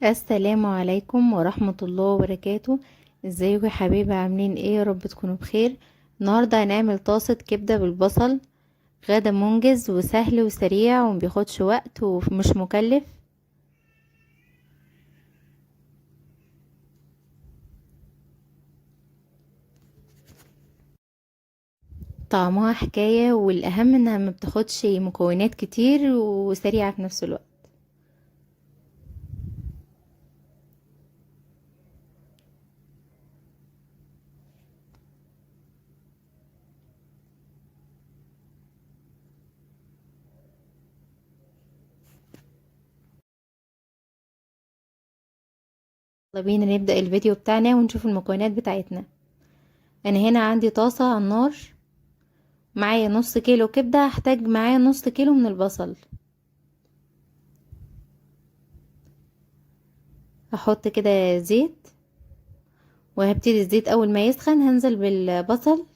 السلام عليكم ورحمة الله وبركاته. ازيكم يا حبايبي؟ عاملين ايه؟ يا رب تكونوا بخير. النهاردة هنعمل طاسة كبدة بالبصل. غدا منجز وسهل وسريع ومبياخدش وقت ومش مكلف. طعمها حكاية، والاهم انها ما بتاخدش مكونات كتير وسريعة في نفس الوقت. يلا بينا نبدأ الفيديو بتاعنا ونشوف المكونات بتاعتنا. انا هنا عندي طاسة على النار، معايا نص كيلو كبدة، هحتاج معايا نص كيلو من البصل. هحط كده زيت، وهبتدي الزيت اول ما يسخن هنزل بالبصل.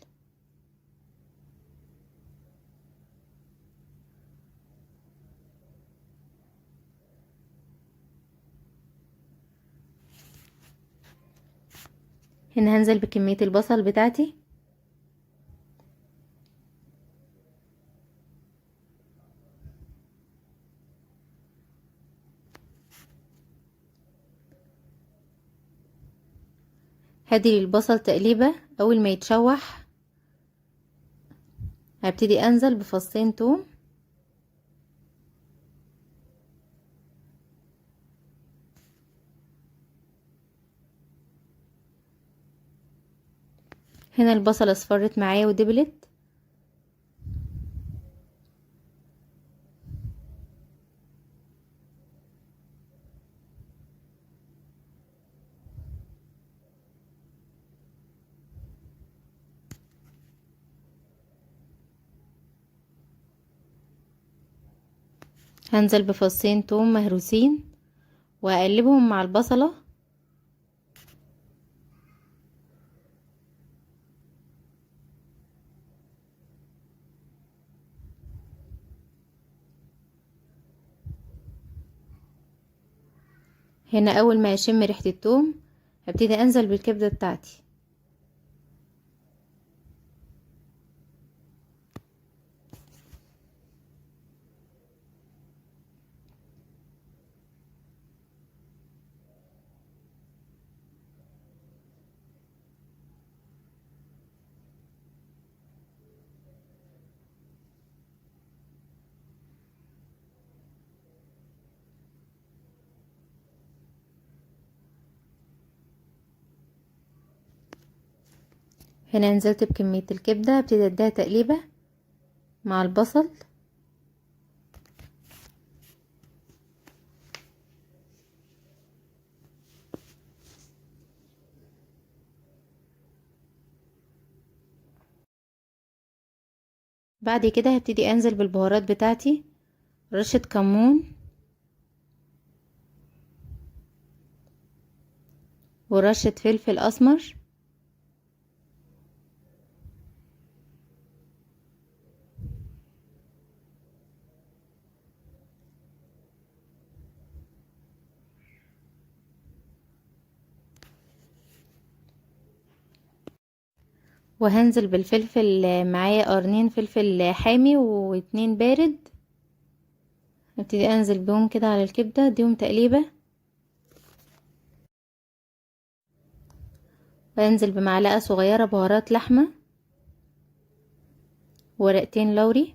هنا هنزل بكمية البصل بتاعتي. هدي البصل تقليبة. اول ما يتشوح هبتدي انزل بفصين توم. هنا البصل اصفرت معايا ودبلت. هنزل بفصين توم مهروسين واقلبهم مع البصلة. هنا اول ما اشم ريحة التوم هبتدي انزل بالكبدة بتاعتي. هنا نزلت بكمية الكبدة، هبتدي اديها تقليبة مع البصل. بعد كده هبتدي انزل بالبهارات بتاعتي، رشة كمون ورشة فلفل اسمر. وهنزل بالفلفل، معايا قرنين فلفل حامي واتنين بارد. ابتدي انزل بهم كده على الكبدة، اديهم تقليبة. وانزل بمعلقة صغيرة بهارات لحمة، ورقتين لوري.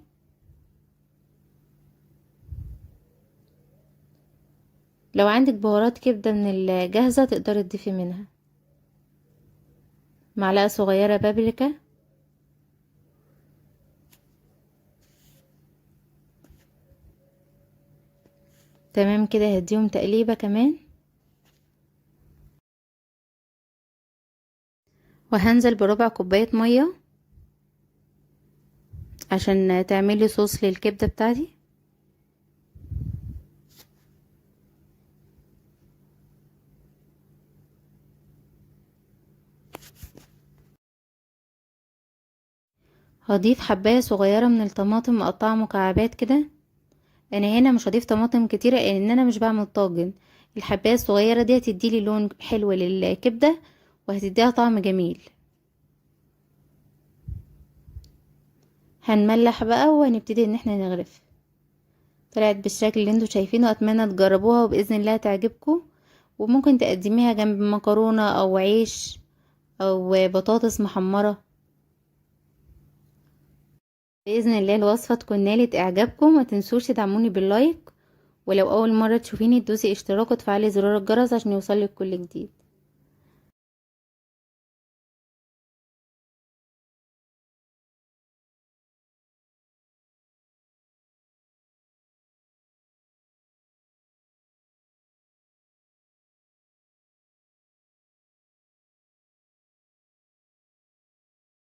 لو عندك بهارات كبدة من الجاهزة تقدري تضيفي منها. معلقة صغيرة بابريكا. تمام كده، هديهم تقليبة كمان. وهنزل بربع كوباية مية عشان تعملي صوص للكبدة بتاعتي. هضيف حباية صغيرة من الطماطم مقطعة مكعبات كده. انا هنا مش هضيف طماطم كتيرة لان انا مش بعمل طاجن، الحبايه الصغيره دي هتديلي لون حلو للكبده وهتديها طعم جميل. هنملح بقى وهنبتدي ان احنا نغرف. طلعت بالشكل اللي انتوا شايفينه، اتمنى تجربوها وباذن الله تعجبكم. وممكن تقدميها جنب مكرونه او عيش او بطاطس محمره. باذن الله الوصفه تكون نالت اعجابكم. ما تنسوش تدعموني باللايك، ولو اول مره تشوفيني تدوسي اشتراك وتفعلي زرار الجرس عشان يوصلك كل جديد.